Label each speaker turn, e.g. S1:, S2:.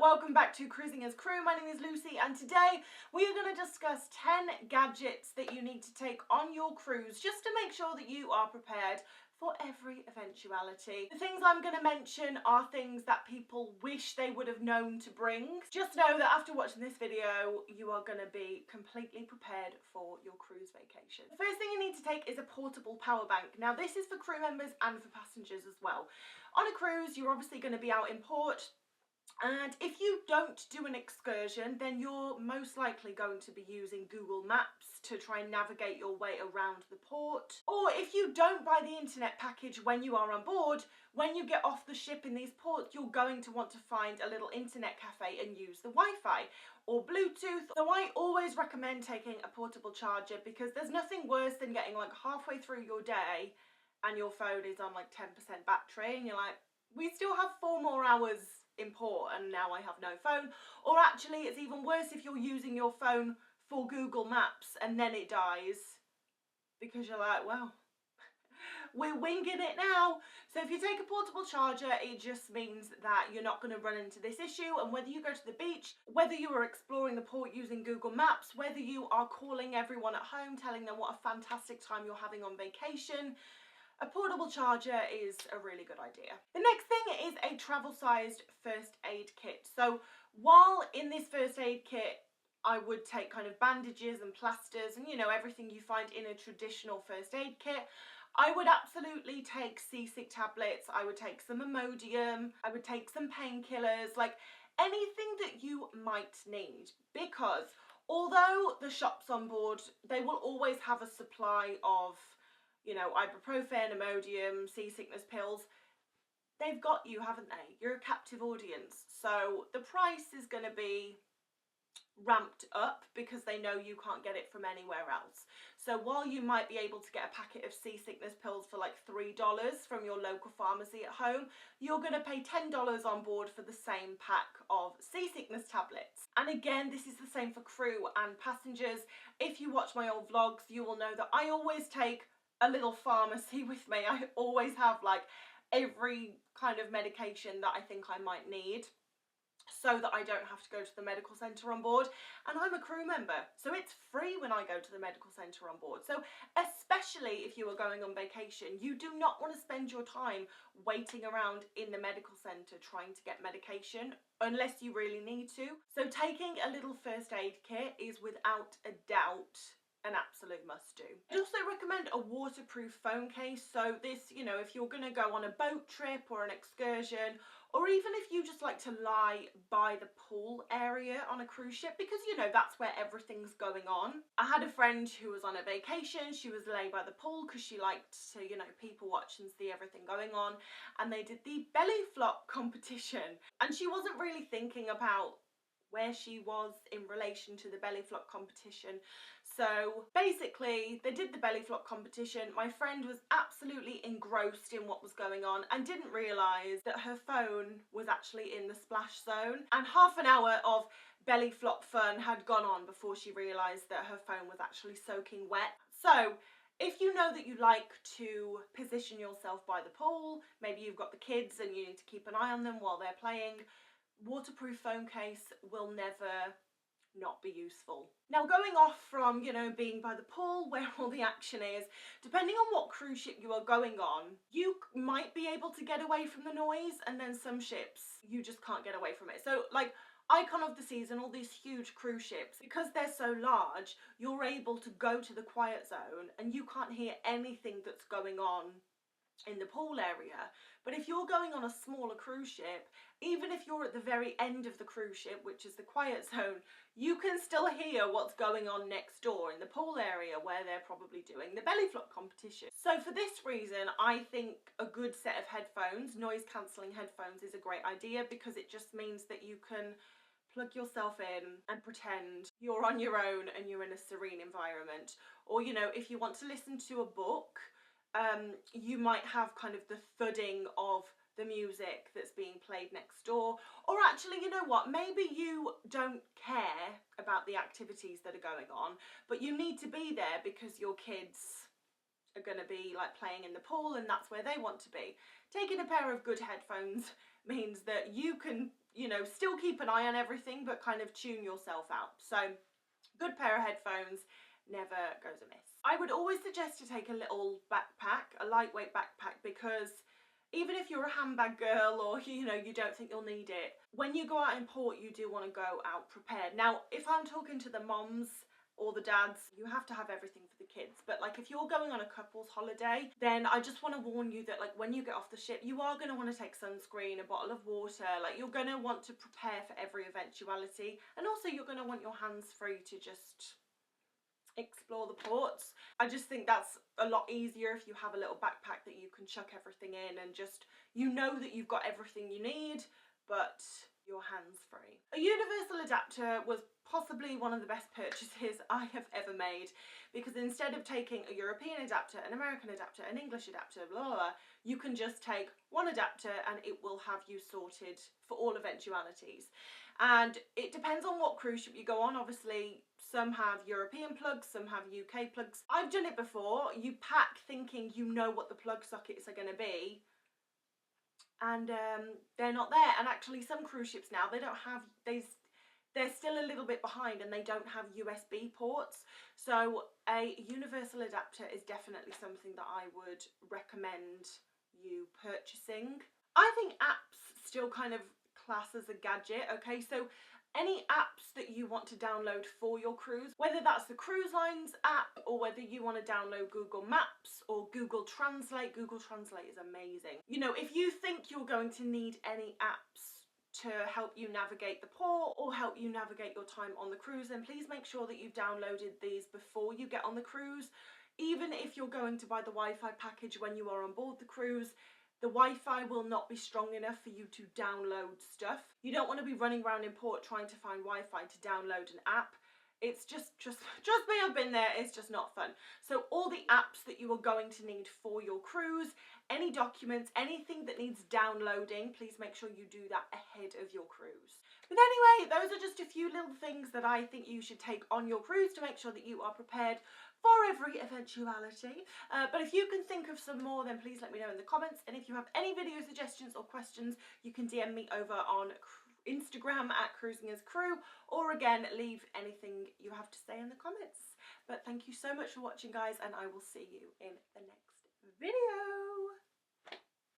S1: welcome back to Cruising as Crew. My name is Lucy and today we are going to discuss 10 gadgets that you need to take on your cruise just to make sure that you are prepared for every eventuality. The things I'm going to mention are things that people wish they would have known to bring. Just know that after watching this video, you are going to be completely prepared for your cruise vacation. The first thing you need to take is a portable power bank. Now this is for crew members and for passengers as well. On a cruise, you're obviously going to be out in port, and if you don't do an excursion, then you're most likely going to be using Google Maps to try and navigate your way around the port. Or if you don't buy the internet package when you are on board, when you get off the ship in these ports, you're going to want to find a little internet cafe and use the Wi-Fi or Bluetooth. So I always recommend taking a portable charger because there's nothing worse than getting like halfway through your day and your phone is on like 10% battery and you're like, we still have 4 more hours in port and now I have no phone. Or actually it's even worse if you're using your phone for Google Maps and then it dies because you're like, well, we're winging it now. So if you take a portable charger, it just means that you're not going to run into this issue, and whether you go to the beach, whether you are exploring the port using Google Maps, whether you are calling everyone at home telling them what a fantastic time you're having on vacation, a portable charger is a really good idea. The next thing is a travel-sized first aid kit. So while in this first aid kit, I would take kind of bandages and plasters and, you know, everything you find in a traditional first aid kit, I would absolutely take seasick tablets, I would take some Imodium, I would take some painkillers, like anything that you might need, because although the shops on board, they will always have a supply of, you know, ibuprofen, Imodium, seasickness pills. They've got you, haven't they? You're a captive audience. So the price is going to be ramped up because they know you can't get it from anywhere else. So while you might be able to get a packet of seasickness pills for like $3 from your local pharmacy at home, you're going to pay $10 on board for the same pack of seasickness tablets. And again, this is the same for crew and passengers. If you watch my old vlogs, you will know that I always take a little pharmacy with me. I always have like every kind of medication that I think I might need so that I don't have to go to the medical centre on board. And I'm a crew member, so it's free when I go to the medical centre on board. So especially if you are going on vacation, you do not want to spend your time waiting around in the medical centre trying to get medication unless you really need to. So taking a little first aid kit is without a doubt an absolute must do. I'd also recommend a waterproof phone case. So this, you know, if you're going to go on a boat trip or an excursion, or even if you just like to lie by the pool area on a cruise ship, because you know that's where everything's going on. I had a friend who was on a vacation, she was laying by the pool because she liked to, you know, people watch and see everything going on, and they did the belly flop competition, and she wasn't really thinking about where she was in relation to the belly flop competition. So basically they did the belly flop competition. My friend was absolutely engrossed in what was going on and didn't realise that her phone was actually in the splash zone, and half an hour of belly flop fun had gone on before she realised that her phone was actually soaking wet. So if you know that you like to position yourself by the pool, maybe you've got the kids and you need to keep an eye on them while they're playing, waterproof phone case will never not be useful. Now going off from, you know, being by the pool where all the action is, depending on what cruise ship you are going on, you might be able to get away from the noise, and then some ships you just can't get away from it. So like Icon of the Seas and all these huge cruise ships, because they're so large, you're able to go to the quiet zone and you can't hear anything that's going on in the pool area. But if you're going on a smaller cruise ship, even if you're at the very end of the cruise ship, which is the quiet zone, you can still hear what's going on next door in the pool area where they're probably doing the belly flop competition. So for this reason, I think a good set of headphones, noise cancelling headphones, is a great idea, because it just means that you can plug yourself in and pretend you're on your own and you're in a serene environment. Or, you know, if you want to listen to a book, you might have kind of the thudding of the music that's being played next door. Or actually, you know what, maybe you don't care about the activities that are going on, but you need to be there because your kids are going to be like playing in the pool and that's where they want to be. Taking a pair of good headphones means that you can you know, still keep an eye on everything, but kind of tune yourself out. So good pair of headphones never goes amiss. I would always suggest to take a little backpack, a lightweight backpack, because even if you're a handbag girl or, you know, you don't think you'll need it, when you go out in port, you do want to go out prepared. Now, if I'm talking to the moms or the dads, you have to have everything for the kids. But like if you're going on a couple's holiday, then I just want to warn you that like when you get off the ship, you are going to want to take sunscreen, a bottle of water. Like you're going to want to prepare for every eventuality. And also you're going to want your hands free to just explore the ports. I just think that's a lot easier if you have a little backpack that you can chuck everything in and just, you know that you've got everything you need, but your hands free. A universal adapter was possibly one of the best purchases I have ever made, because instead of taking a European adapter, an American adapter, an English adapter, blah, blah, blah, you can just take one adapter and it will have you sorted for all eventualities. And it depends on what cruise ship you go on. Obviously, some have European plugs, some have UK plugs. I've done it before. You pack thinking you know what the plug sockets are going to be, and they're not there. And actually some cruise ships now, they don't have, they're still a little bit behind and they don't have USB ports. So a universal adapter is definitely something that I would recommend you purchasing. I think apps still kind of class as a gadget. Okay, so any apps that you want to download for your cruise, whether that's the cruise lines app or whether you want to download Google Maps or Google Translate. Google Translate is amazing. You know, if you think you're going to need any apps to help you navigate the port or help you navigate your time on the cruise, then please make sure that you've downloaded these before you get on the cruise. Even if you're going to buy the Wi-Fi package when you are on board the cruise, the Wi-Fi will not be strong enough for you to download stuff. You don't want to be running around in port trying to find Wi-Fi to download an app. It's just me, I've been there, it's just not fun. So all the apps that you are going to need for your cruise, any documents, anything that needs downloading, please make sure you do that ahead of your cruise. But anyway, those are just a few little things that I think you should take on your cruise to make sure that you are prepared for every eventuality. But if you can think of some more, then please let me know in the comments. And if you have any video suggestions or questions, you can DM me over on Instagram at Cruising as Crew, or again, leave anything you have to say in the comments. But thank you so much for watching, guys, and I will see you in the next video.